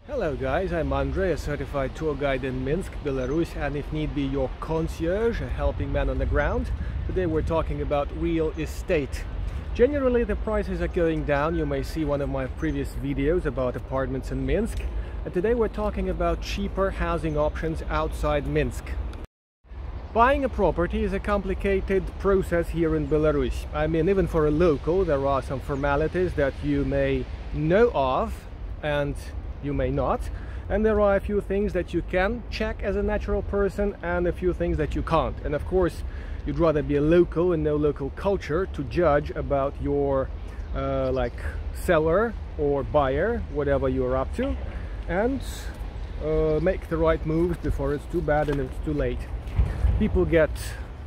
Hello guys, I'm Andrei, a certified tour guide in Minsk, Belarus, and if need be your concierge, a helping man on the ground. Today we're talking about real estate. Generally the prices are going down. You may see one of my previous videos about apartments in Minsk. And today we're talking about cheaper housing options outside Minsk. Buying a property is a complicated process here in Belarus. I mean, even for a local, there are some formalities that you may know of and you may not, and there are a few things that you can check as a natural person and a few things that you can't. And of course you'd rather be a local and know local culture to judge about your like seller or buyer, whatever you're up to, and make the right moves before it's too bad and it's too late. People get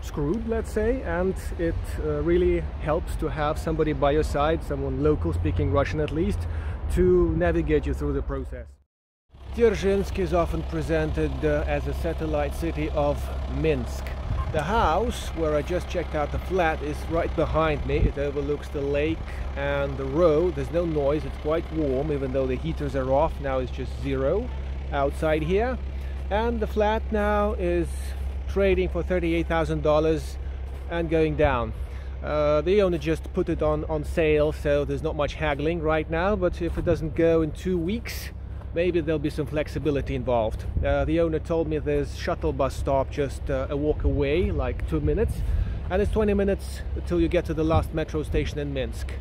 screwed, let's say, and it really helps to have somebody by your side, someone local, speaking Russian at least, to navigate you through the process. Dzержinsk is often presented as a satellite city of Minsk. The house where I just checked out the flat is right behind me. It overlooks the lake and the road. There's no noise, it's quite warm, even though the heaters are off. Now it's just 0 outside here. And the flat now is trading for $38,000 and going down. The owner just put it on sale, so there's not much haggling right now, but if it doesn't go in 2 weeks, maybe there'll be some flexibility involved. The owner told me there's shuttle bus stop just a walk away, like 2 minutes, and it's 20 minutes until you get to the last metro station in Minsk.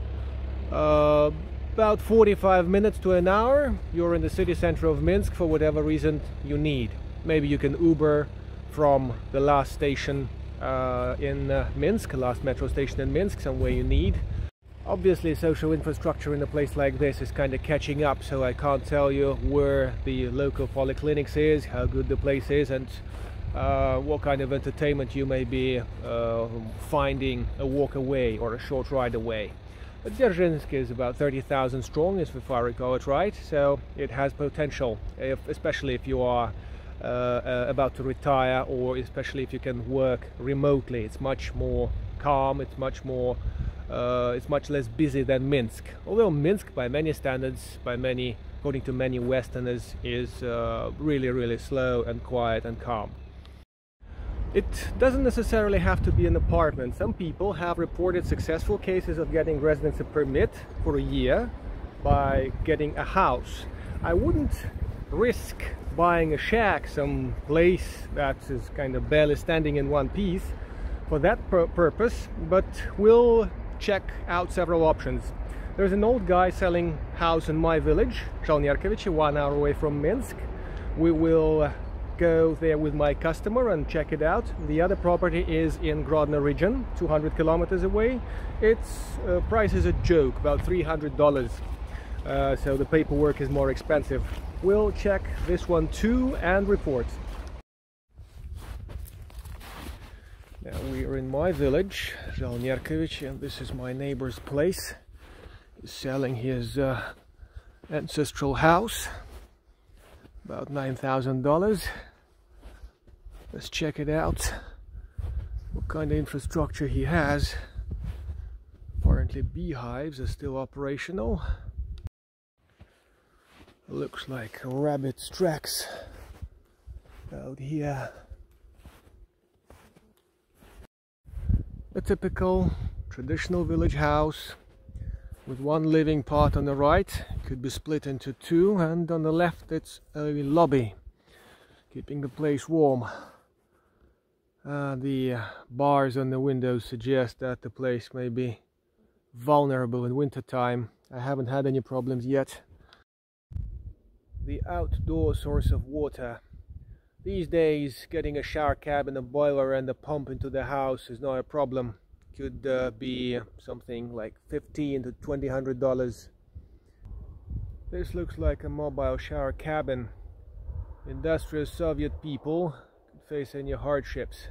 About 45 minutes to an hour, you're in the city center of Minsk for whatever reason you need. Maybe you can Uber from the last station in Minsk, last metro station in Minsk, somewhere you need. Obviously social infrastructure in a place like this is kind of catching up, so I can't tell you where the local polyclinics is, how good the place is, and what kind of entertainment you may be finding a walk away or a short ride away. But Dzержinsk is about 30,000 strong, if I recall it right, so it has potential, especially if you are about to retire, or especially if you can work remotely. It's much more calm, it's much less busy than Minsk. Although Minsk, by many standards, according to many Westerners, is really slow and quiet and calm. It doesn't necessarily have to be an apartment. Some people have reported successful cases of getting residency permit for a year by getting a house. I wouldn't risk buying a shack, some place that is kind of barely standing in one piece, for that purpose, but we'll check out several options. There's an old guy selling house in my village, Relocate, 1 hour away from Minsk. We will go there with my customer and check it out. The other property is in Grodno region, 200 kilometers away. Its price is a joke, about $300. So the paperwork is more expensive. We'll check this one too and report. Now we are in my village, Relocate, and this is my neighbor's place. He's selling his ancestral house, about $9,000. Let's check it out, what kind of infrastructure he has. Apparently beehives are still operational. Looks like rabbit's tracks out here. A typical traditional village house with one living part on the right, could be split into 2, and on the left it's a lobby, keeping the place warm. The bars on the windows suggest that the place may be vulnerable in winter time. I haven't had any problems yet. The outdoor source of water. These days getting a shower cabin, a boiler and a pump into the house is not a problem. Could be something like $1,500 to $2,000. This looks like a mobile shower cabin. Industrious Soviet people could face any hardships.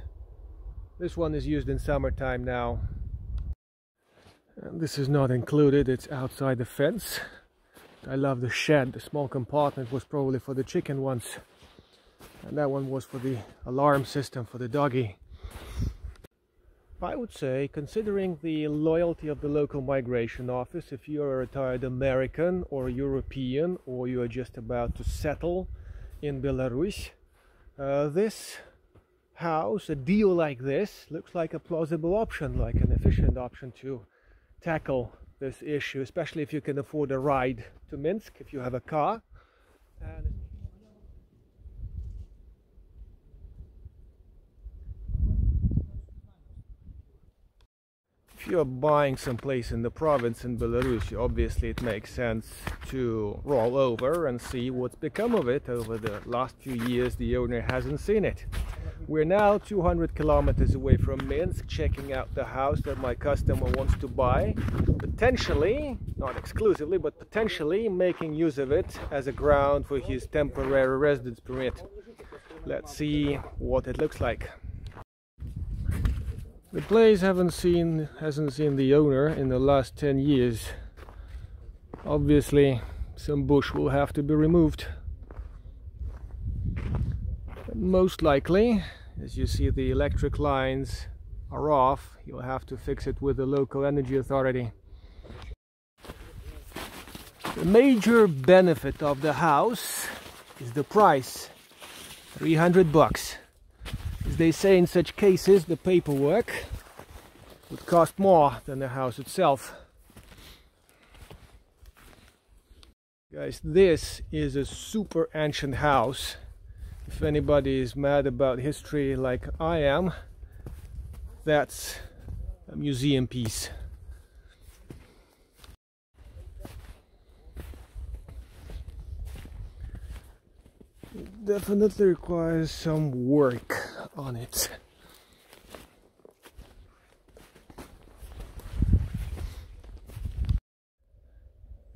This one is used in summertime now. And this is not included, it's outside the fence. I love the shed. The small compartment was probably for the chicken once, and that one was for the alarm system for the doggy. I would say, considering the loyalty of the local migration office, if you're a retired American or European, or you are just about to settle in Belarus, this house, a deal like this, looks like a plausible option, like an efficient option to tackle this issue, especially if you can afford a ride to Minsk, if you have a car. And if you're buying some place in the province in Belarus, obviously it makes sense to roll over and see what's become of it. Over the last few years, the owner hasn't seen it. We're now 200 kilometers away from Minsk, checking out the house that my customer wants to buy, potentially, not exclusively, but potentially making use of it as a ground for his temporary residence permit. Let's see what it looks like. The place hasn't seen the owner in the last 10 years. Obviously, some bush will have to be removed. But most likely, as you see, the electric lines are off. You'll have to fix it with the local energy authority. The major benefit of the house is the price, $300. As they say in such cases, the paperwork would cost more than the house itself. Guys, this is a super ancient house. If anybody is mad about history like I am, that's a museum piece. It definitely requires some work on it.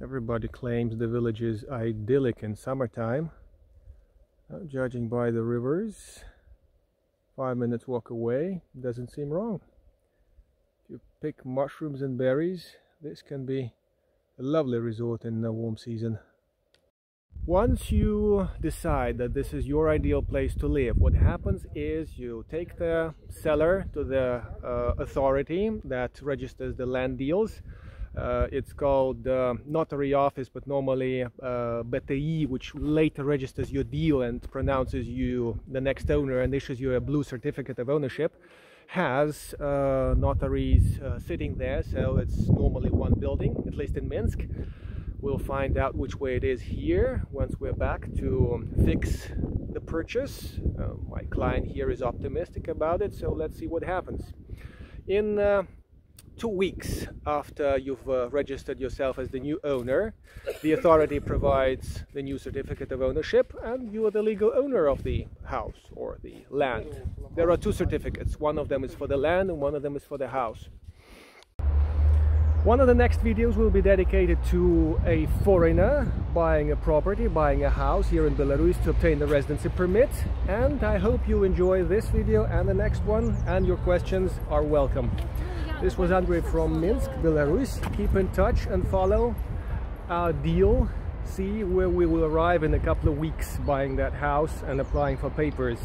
Everybody claims the village is idyllic in summertime. Judging by the rivers, 5 minutes walk away, doesn't seem wrong. If you pick mushrooms and berries, this can be a lovely resort in the warm season. Once you decide that this is your ideal place to live, what happens is you take the seller to the authority that registers the land deals. It's called notary office, but normally BTI, which later registers your deal and pronounces you the next owner and issues you a blue certificate of ownership, has notaries sitting there. So it's normally one building, at least in Minsk. We'll find out which way it is here once we're back to fix the purchase. My client here is optimistic about it, so let's see what happens. In 2 weeks after you've registered yourself as the new owner, the authority provides the new certificate of ownership and you are the legal owner of the house or the land. There are 2 certificates. One of them is for the land and one of them is for the house. One of the next videos will be dedicated to a foreigner buying a property, buying a house here in Belarus to obtain the residency permit. And I hope you enjoy this video and the next one, and your questions are welcome. This was Andrei from Minsk, Belarus. Keep in touch and follow our deal. See where we will arrive in a couple of weeks buying that house and applying for papers.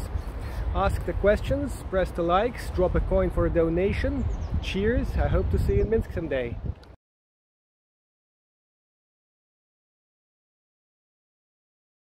Ask the questions, press the likes, drop a coin for a donation. Cheers, I hope to see you in Minsk someday.